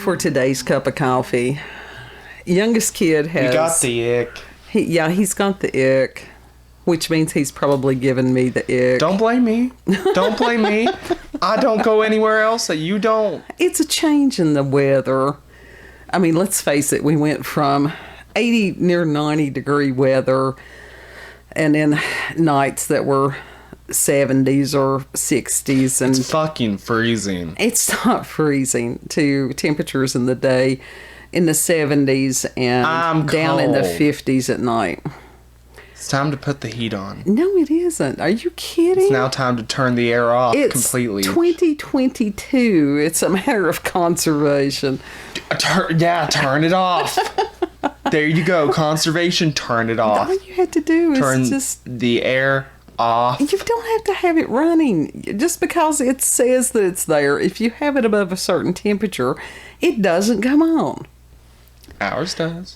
for today's cup of coffee. Youngest kid has... You got the ick. He's got the ick, which means he's probably given me the ick. Don't blame me. Don't blame me. I don't go anywhere else that you don't. It's a change in the weather. I mean, let's face it, we went from 80, near 90 degree weather, and then nights that were 70s or 60s. And it's fucking freezing. It's not freezing, to temperatures in the day in the 70s and down in the 50s at night. It's time to put the heat on. No, it isn't. Are you kidding? It's now time to turn the air off completely. It's 2022. It's a matter of conservation. Turn it off. There you go. Conservation, turn it off. All you had to do is just... the air off. You don't have to have it running. Just because it says that it's there, if you have it above a certain temperature, it doesn't come on. Ours does.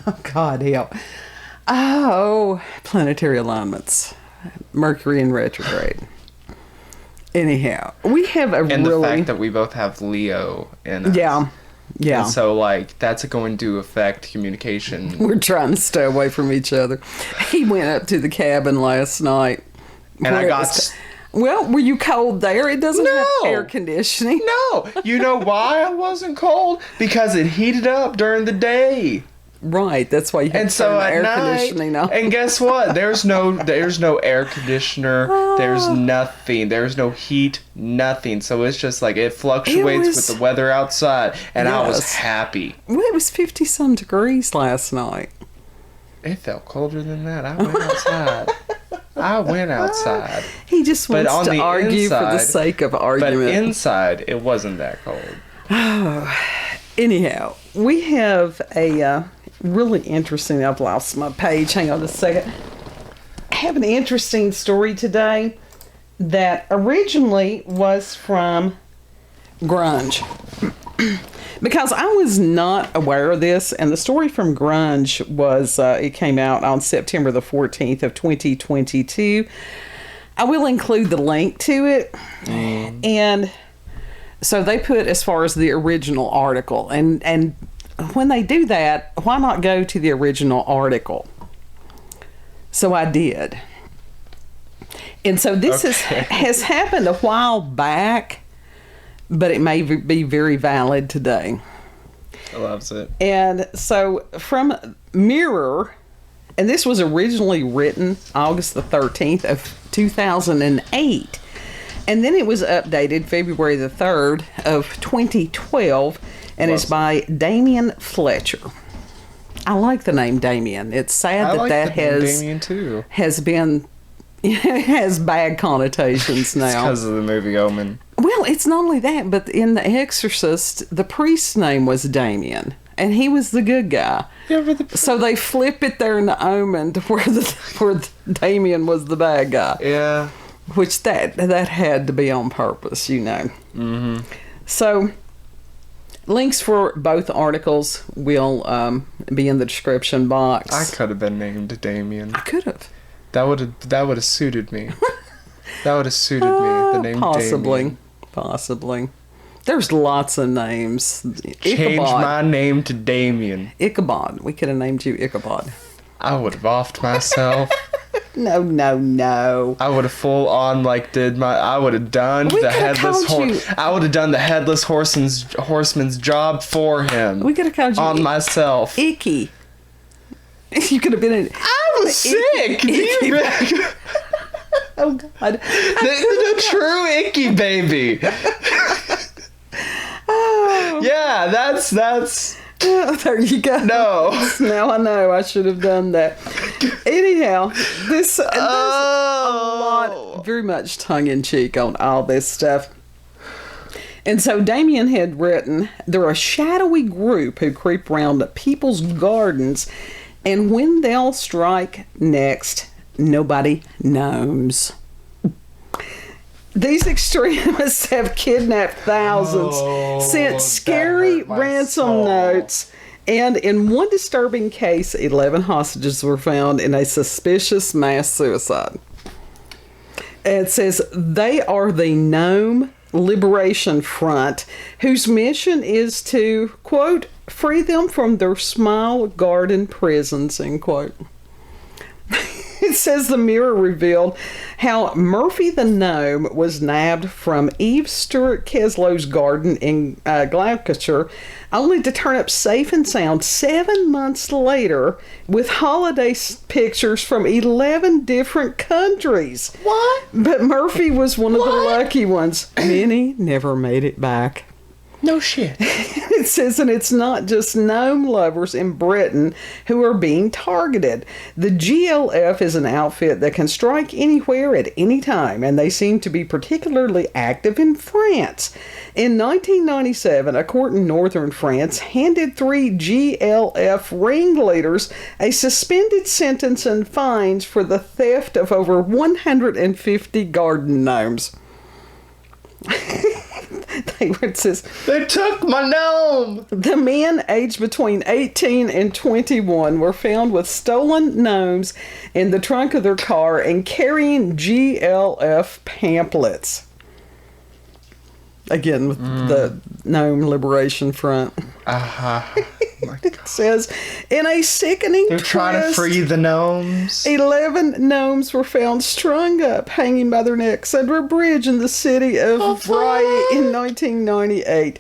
Oh, God help. Oh, planetary alignments. Mercury in retrograde. Anyhow, we have a and the fact that we both have Leo in us. Yeah. And so, that's going to affect communication. We're trying to stay away from each other. He went up to the cabin last night. And I got... Well, were you cold there? It doesn't have air conditioning. No. You know why I wasn't cold? Because it heated up during the day. Right, that's why you have to turn the air conditioning on. And guess what? There's no air conditioner. There's nothing. There's no heat. Nothing. So it's just like it fluctuates with the weather outside, and I was happy. Well, it was 50-some degrees last night. It felt colder than that. I went outside. He just wants to argue for the sake of argument. But inside, it wasn't that cold. Oh, anyhow, we have a really interesting... I've lost my page. Hang on a second. I have an interesting story today that originally was from Grunge. Because I was not aware of this, and the story from Grunge was, it came out on September the 14th of 2022. I will include the link to it. And so they put as far as the original article. And when they do that, why not go to the original article? So I did. And so this has happened a while back, but it may be very valid today. I loves it. And so from Mirror, and this was originally written August the 13th of 2008. And then it was updated February the 3rd of 2012, and it's by Damien Fletcher. I like the name Damien. It's sad that Damien too. Has been has bad connotations now. It's because of the movie Omen. Well, it's not only that, but in The Exorcist, the priest's name was Damien, and he was the good guy. Yeah, so they flip it there in the Omen to where Damien was the bad guy. Yeah. Which that had to be on purpose, you know. Mm-hmm. So, links for both articles will be in the description box. I could have been named Damien. I could have. That would have suited me. That would have suited me. The name Damien. Possibly. There's lots of names. Change my name to Damien. Ichabod. We could have named you Ichabod. I would have offed myself. No. I would have full on I would have done the headless horse. I would have done the headless horseman's job for him. We could have called you on myself. Icky. You could have been I was sick. Oh God. The true Icky baby. Oh. Yeah, that's. Oh, there you go. No. Now I know I should have done that. Anyhow, there's a lot, very much tongue-in-cheek on all this stuff. And so Damien had written, they're a shadowy group who creep around people's gardens, and when they'll strike next, nobody knows. These extremists have kidnapped thousands, sent scary ransom notes, and in one disturbing case, 11 hostages were found in a suspicious mass suicide. And it says they are the Gnome Liberation Front, whose mission is to, quote, free them from their small garden prisons, end quote. It says the Mirror revealed how Murphy the gnome was nabbed from Eve Stewart Keslow's garden in Gloucestershire, only to turn up safe and sound 7 months later with holiday pictures from 11 different countries. What? But Murphy was one of the lucky ones. Many never made it back. No shit. It says, and it's not just gnome lovers in Britain who are being targeted. The GLF is an outfit that can strike anywhere at any time, and they seem to be particularly active in France. In 1997, a court in northern France handed 3 GLF ringleaders a suspended sentence and fines for the theft of over 150 garden gnomes. It says, they took my gnome. The men aged between 18 and 21 were found with stolen gnomes in the trunk of their car and carrying GLF pamphlets. Again, with the Gnome Liberation Front. It says, in a sickening They're trying to free the gnomes. 11 gnomes were found strung up, hanging by their necks under a bridge in the city of Bry in 1998.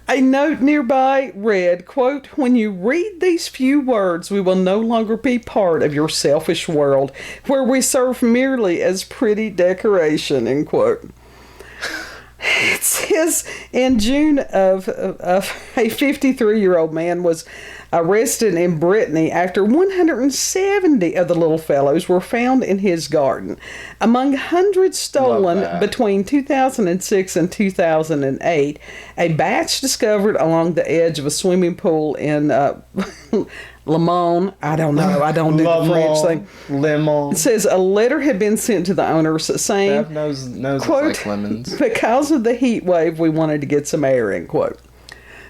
A note nearby read, quote, when you read these few words, we will no longer be part of your selfish world, where we serve merely as pretty decoration, end quote. It says in June of a 53-year-old man was arrested in Brittany after 170 of the little fellows were found in his garden. Among hundreds stolen between 2006 and 2008, a batch discovered along the edge of a swimming pool in Le Mans. I don't know. I don't do the French thing. Lemon. It says a letter had been sent to the owners saying, knows quote, like lemons. because of the heat wave, we wanted to get some air, end quote.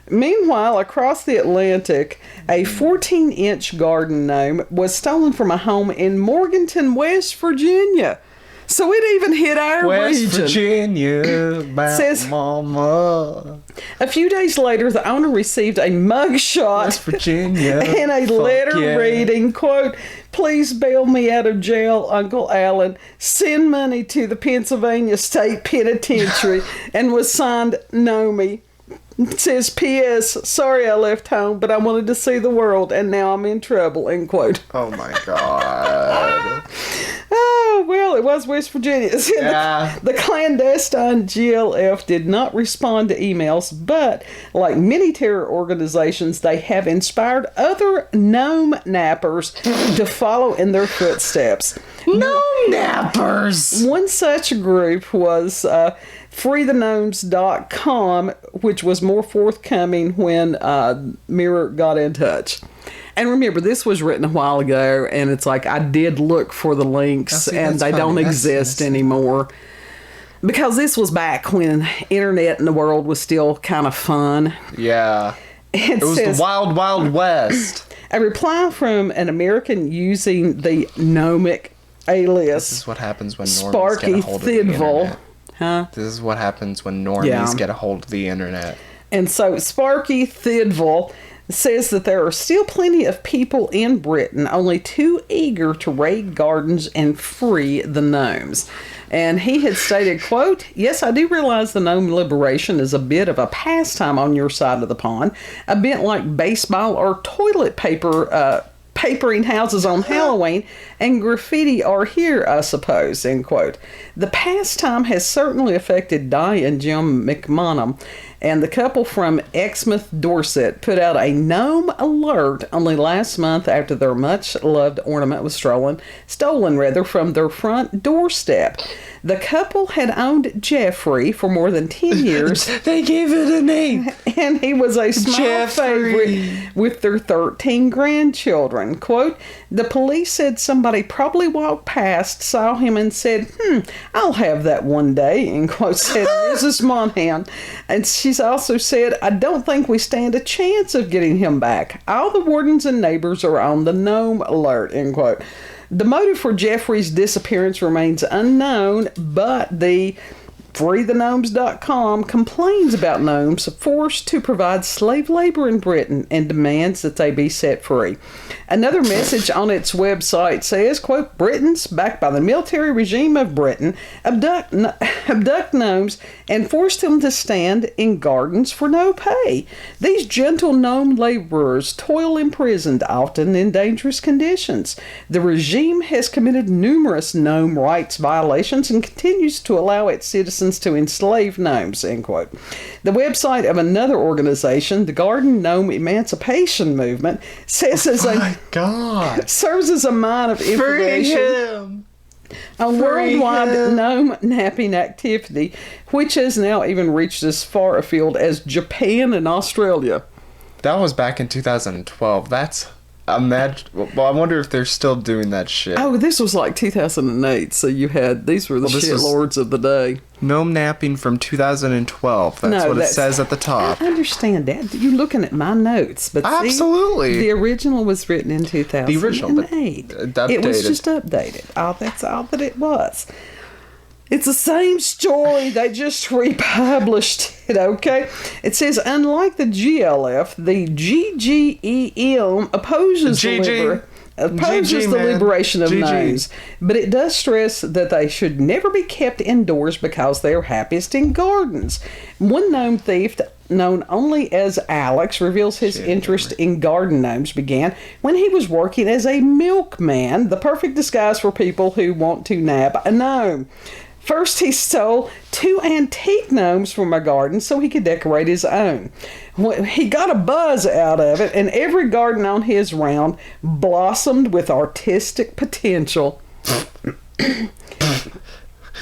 Meanwhile, across the Atlantic, a 14-inch garden gnome was stolen from a home in Morganton, West Virginia. So it even hit our region. West Virginia, says, mama. A few days later, the owner received a mugshot West Virginia, and a letter reading, quote, please bail me out of jail, Uncle Alan. Send money to the Pennsylvania State Penitentiary, and was signed Nomi. It says, P.S. Sorry I left home, but I wanted to see the world, and now I'm in trouble, end quote. Oh, my God. Oh, well, it was West Virginia. Yeah. The clandestine GLF did not respond to emails, but like many terror organizations, they have inspired other gnome nappers to follow in their footsteps. Gnome nappers! One such group was freethegnomes.com, which was more forthcoming when Mirror got in touch. And remember, this was written a while ago, and it's like I did look for the links, and they don't exist anymore. Because this was back when internet and the world was still kind of fun. Yeah. It was the wild, wild west. A reply from an American using the gnomic alias. This is what happens when normies get a hold of the internet. Huh? This is what happens when normies get a hold of the internet. And so Sparky Thidville says that there are still plenty of people in Britain only too eager to raid gardens and free the gnomes. And he had stated, quote, yes, I do realize the gnome liberation is a bit of a pastime on your side of the pond, a bit like baseball or toilet paper papering houses on Halloween, and graffiti are here, I suppose, end quote. The pastime has certainly affected Di and Jim McMonaghan, and the couple from Exmouth, Dorset, put out a gnome alert only last month after their much-loved ornament was stolen from their front doorstep. The couple had owned Jeffrey for more than 10 years. They gave it a name. And he was a small favorite with their 13 grandchildren. Quote, the police said somebody probably walked past, saw him, and said, I'll have that one day, end quote, said Mrs. Monaghan. And she's also said, I don't think we stand a chance of getting him back. All the wardens and neighbors are on the gnome alert, end quote. The motive for Jeffrey's disappearance remains unknown, but the FreeTheGnomes.com complains about gnomes forced to provide slave labor in Britain and demands that they be set free. Another message on its website says, quote, Britons, backed by the military regime of Britain, abduct gnomes and force them to stand in gardens for no pay. These gentle gnome laborers toil imprisoned, often in dangerous conditions. The regime has committed numerous gnome rights violations and continues to allow its citizens to enslave gnomes, end quote. The website of another organization, the Garden Gnome Emancipation Movement, says serves as a mine of information on worldwide gnome napping activity, which has now even reached as far afield as Japan and Australia. That was back in 2012. That's well, I wonder if they're still doing that shit. Oh, this was like 2008, so these were the shitlords of the day. Gnome napping from 2012. That's what it says at the top. I understand that. You're looking at my notes, but absolutely, the original was written in 2008. The original, but it was just updated. That's all that it was. It's the same story. They just republished it, okay? It says, unlike the GLF, the GGEM opposes the liberation of gnomes, but it does stress that they should never be kept indoors because they are happiest in gardens. One gnome thief, known only as Alex, reveals his interest in garden gnomes began when he was working as a milkman, the perfect disguise for people who want to nab a gnome. First, he stole 2 antique gnomes from a garden so he could decorate his own. He got a buzz out of it, and every garden on his round blossomed with artistic potential.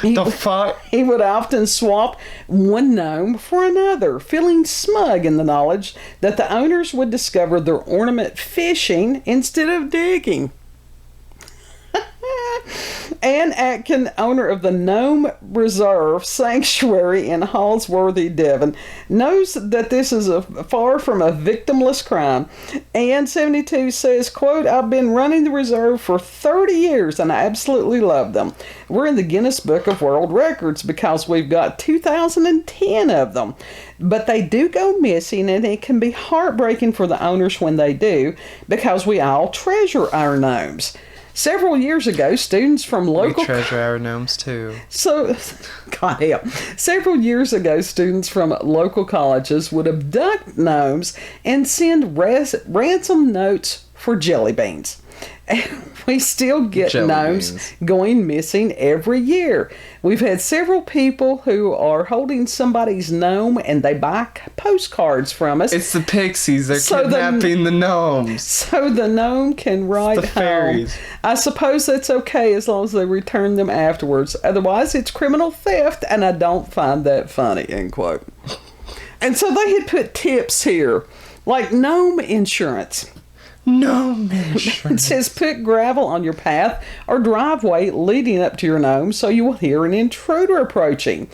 He would often swap one gnome for another, feeling smug in the knowledge that the owners would discover their ornament fishing instead of digging. Ann Atkin, owner of the Gnome Reserve Sanctuary in Hallsworthy, Devon, knows that this is far from a victimless crime. Ann, 72, says, quote, I've been running the reserve for 30 years and I absolutely love them. We're in the Guinness Book of World Records because we've got 2,010 of them. But they do go missing, and it can be heartbreaking for the owners when they do, because we all treasure our gnomes. Several years ago, students from local... We treasure our gnomes, too. God help. Several years ago, students from local colleges would abduct gnomes and send ransom notes for jelly beans. We still get gnomes going missing every year. We've had several people who are holding somebody's gnome and they buy postcards from us. It's the pixies. They're kidnapping the gnomes. So the gnome can ride home. Fairies. I suppose that's okay as long as they return them afterwards. Otherwise, it's criminal theft, and I don't find that funny, end quote. And so they had put tips here, like gnome insurance. Gnome insurance. It says put gravel on your path or driveway leading up to your gnome so you will hear an intruder approaching.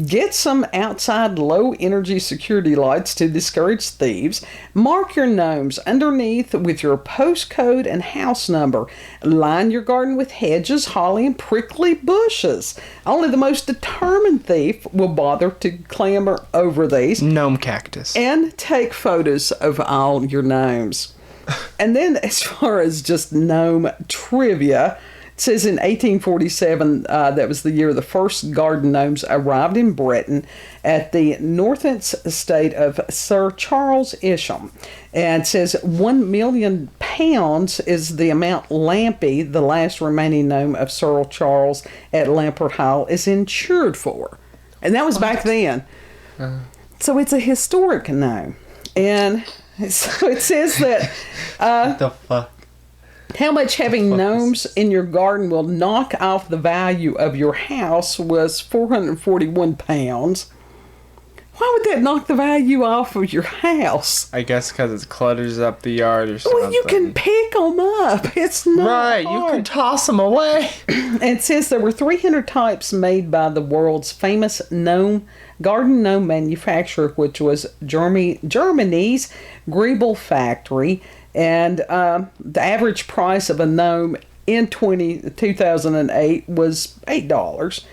Get some outside low-energy security lights to discourage thieves. Mark your gnomes underneath with your postcode and house number. Line your garden with hedges, holly, and prickly bushes. Only the most determined thief will bother to clamber over these. Gnome cactus. And take photos of all your gnomes. And then as far as just gnome trivia, it says in 1847, that was the year the first garden gnomes arrived in Britain at the Northants estate of Sir Charles Isham. And it says £1 million is the amount Lampy, the last remaining gnome of Sir Charles at Lamport Hall, is insured for. And that was back then. So it's a historic gnome. And so it says that what the fuck? How much having gnomes in your garden will knock off the value of your house was £441. Why would that knock the value off of your house? I guess because it clutters up the yard or something. Well, you can pick them up. It's not right. hard. You can toss them away. And it says there were 300 types made by the world's famous garden gnome manufacturer, which was Germany's Griebel factory. And the average price of a gnome in 2008 was $8.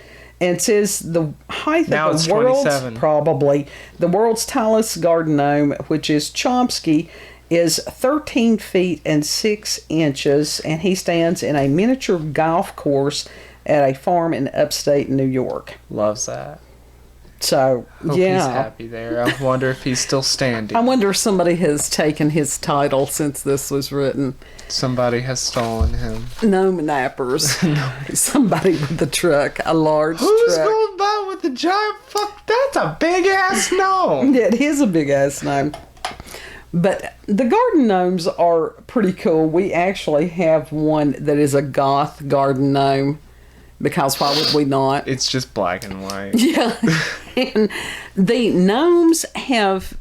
And it says the height Now of it's the world's 27. probably the world's tallest garden gnome, which is Chomsky, is 13 feet and 6 inches, and he stands in a miniature golf course at a farm in upstate New York. Loves that. So, Hope yeah. he's happy there. I wonder if he's still standing. I wonder if somebody has taken his title since this was written. Somebody has stolen him. Gnome nappers. Somebody with a truck, a large Who's truck. going by with the giant fuck? That's a big ass gnome. Yeah, it is a big ass gnome. But the garden gnomes are pretty cool. We actually have one that is a goth garden gnome. Because why would we not? It's just black and white. Yeah. And the gnomes have,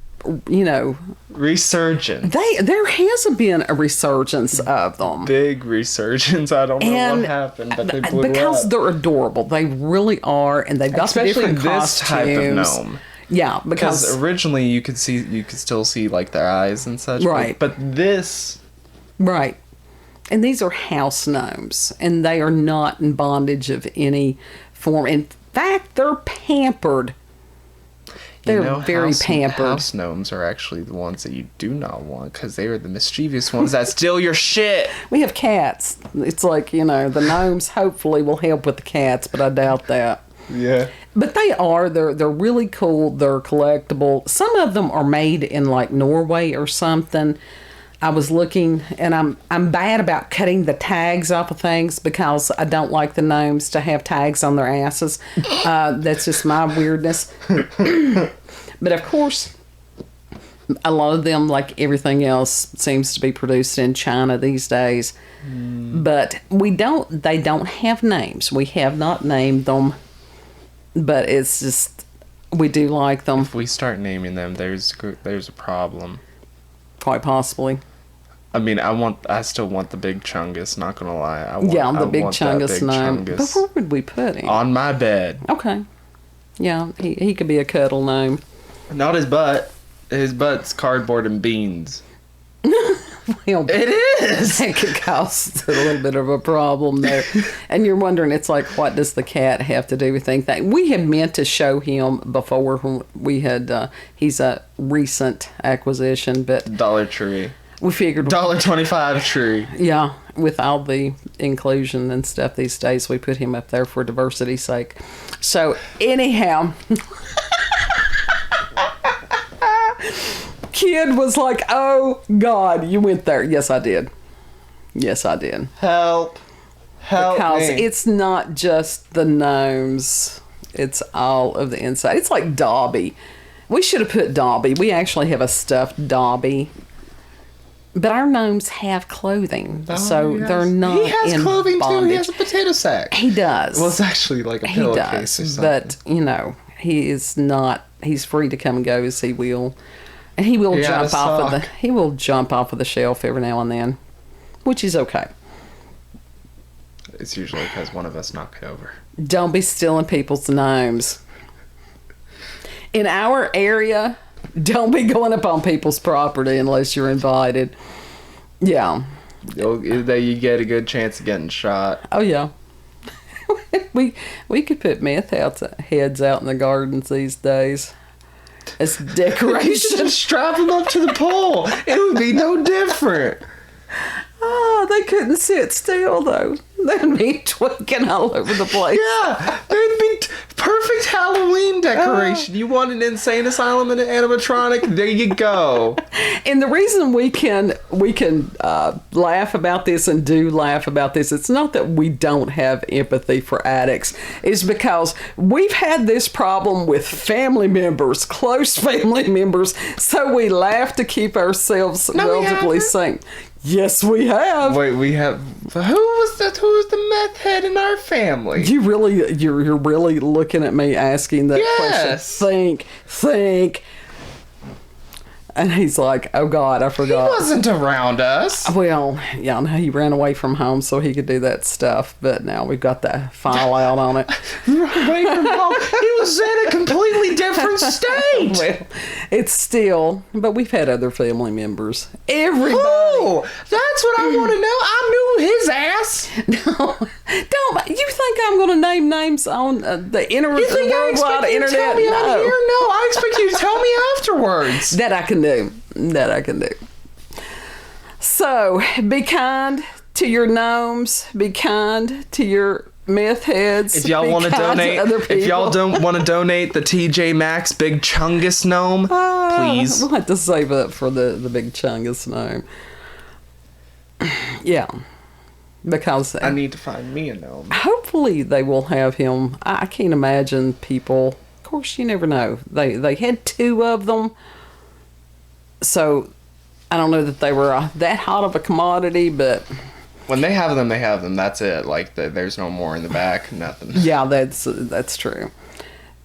you know... Resurgence. There has been a resurgence of them. Big resurgence. I don't know what happened, but they blew because up. they're adorable. They really are. And they've got Especially different this costumes. type of gnome. Yeah, because... Because originally you could still see like their eyes and such. Right. But this... Right. And these are house gnomes, and they are not in bondage of any form. In fact, they're pampered. They're very pampered. House gnomes are actually the ones that you do not want because they are the mischievous ones that steal your shit. We have cats. It's like, you know, the gnomes hopefully will help with the cats, but I doubt that. Yeah. But they're really cool. They're collectible. Some of them are made in like Norway or something. I was looking, and I'm bad about cutting the tags off of things because I don't like the gnomes to have tags on their asses. That's just my weirdness. But of course, a lot of them, like everything else, seems to be produced in China these days. But they don't have names. We have not named them, but it's just, we do like them. If we start naming them, there's a problem. Quite possibly. I mean, I still want the big Chungus, not gonna lie. The big Chungus gnome. But where would we put him? On my bed. Okay. Yeah, he could be a cuddle gnome. Not his butt. His butt's cardboard and beans. Well, it is! That could cause a little bit of a problem there. And you're wondering, it's like, what does the cat have to do with anything? We had meant to show him before when we had, he's a recent acquisition, but... Dollar Tree. We figured... $1.25 tree. Yeah, with all the inclusion and stuff these days, we put him up there for diversity's sake. So, anyhow... Kid was like, oh, God, you went there. Yes, I did. Yes, I did. Help because me. It's not just the gnomes. It's all of the inside. It's like Dobby. We should have put Dobby. We actually have a stuffed Dobby. But our gnomes have clothing, so they're not in He has clothing, bondage. too. He has a potato sack. He does. Well, it's actually like a pillowcase or something. But, you know, he is not... He's free to come and go as he will. And he will jump off of the shelf every now and then, which is okay. It's usually because one of us knocked it over. Don't be stealing people's gnomes. In our area, don't be going up on people's property unless you're invited. Yeah. You get a good chance of getting shot. Oh, yeah. we could put meth heads out in the gardens these days. As decoration. You should just strap them up to the pole. It would be no different. Oh, they couldn't sit still, though. They'd be tweaking all over the place. Yeah, they'd be perfect Halloween decoration. You want an insane asylum and an animatronic? There you go. And the reason we can laugh about this and do laugh about this, it's not that we don't have empathy for addicts. It's because we've had this problem with family members, close family members, so we laugh to keep ourselves relatively sane. Yes, we have. Wait, we have. Who was the meth head in our family? You're really looking at me asking that question. Think. And he's like, oh, God, I forgot. He wasn't around us. Well, yeah, no, he ran away from home so he could do that stuff. But now we've got the file out on it. Away from home. He was in a completely different state. Well, it's still, but we've had other family members. Everybody. Oh, that's That's what I want to know. I knew his ass. No, don't. You think I'm going to name names on the internet? You think I expect you to tell me on here? No, I expect you to tell me afterwards. That I can do. That I can do. So, be kind to your gnomes. Be kind to your myth heads. If y'all want to donate, if y'all don't want to donate the TJ Maxx Big Chungus gnome, please. We'll have to save up for the Big Chungus gnome. Yeah. Because I need to find me a gnome. Hopefully they will have him. I can't imagine people. Of course, you never know. They had 2 of them. So, I don't know that they were that hot of a commodity, but... When they have them, they have them. That's it. Like, there's no more in the back. Nothing. Yeah, that's true.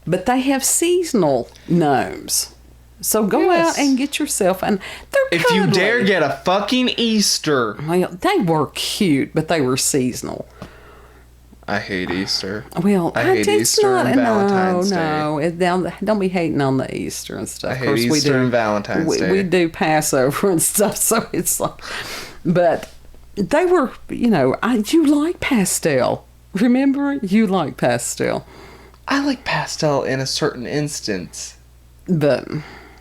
But they have seasonal gnomes. So go out and get yourself... And they're cuddly. If you dare get a fucking Easter. Well, they were cute, but they were seasonal. I hate Easter. Well, I hate Easter and Valentine's Day. No, don't be hating on the Easter and stuff. I hate Easter and Valentine's Day. We do Passover and stuff, so it's like... But they were, you like pastel. Remember? You like pastel. I like pastel in a certain instance. But...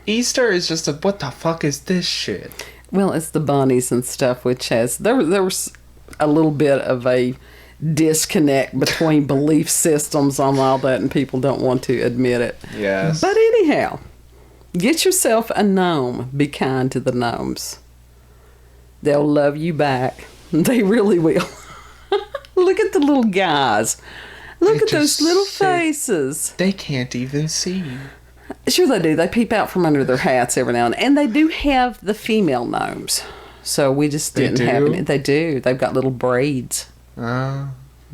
Easter is just what the fuck is this shit? Well, it's the bunnies and stuff, which has... There was a little bit of a... disconnect between belief systems on all that, and people don't want to admit it. Yes. But anyhow, get yourself a gnome. Be kind to the gnomes. They'll love you back. They really will. Look at the little guys. Look at those little faces. They can't even see. Sure they do. They peep out from under their hats every now and then. And they do have the female gnomes. So we just didn't have any. They do. They've got little braids.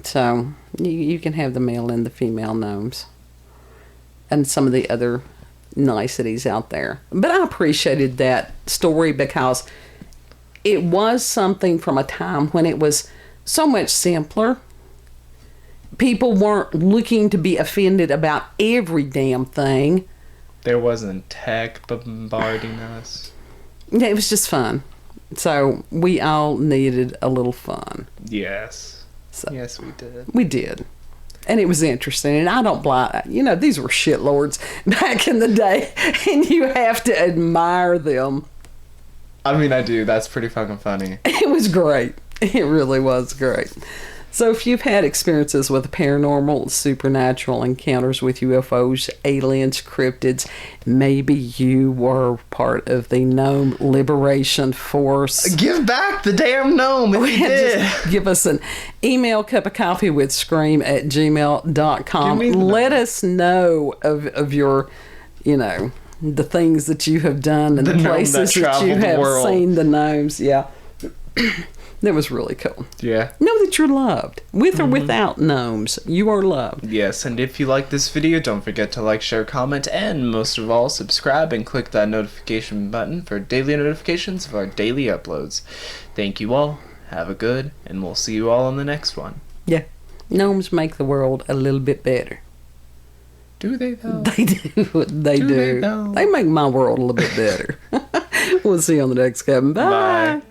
So you can have the male and the female gnomes and some of the other niceties out there. But I appreciated that story because it was something from a time when it was so much simpler. People weren't looking to be offended about every damn thing. There wasn't tech bombarding us. Yeah, it was just fun. So we all needed a little fun. Yes. So, yes, we did. We did. And it was interesting. And I don't blind... these were shitlords back in the day. And you have to admire them. I mean, I do. That's pretty fucking funny. It was great. It really was great. So if you've had experiences with paranormal, supernatural encounters with UFOs, aliens, cryptids, maybe you were part of the Gnome Liberation Force. Give back the damn gnome if you did. Just give us an email, cupofcoffeewithscream@gmail.com. Let us know of your, the things that you have done and the places that you have seen the gnomes. Yeah. That was really cool. Yeah. Know that you're loved. With or without gnomes, you are loved. Yes, and if you like this video, don't forget to like, share, comment, and most of all, subscribe and click that notification button for daily notifications of our daily uploads. Thank you all. Have a good, and we'll see you all on the next one. Yeah. Gnomes make the world a little bit better. Do they, though? They do. They do. They make my world a little bit better. We'll see you on the next cabin. Bye. Bye.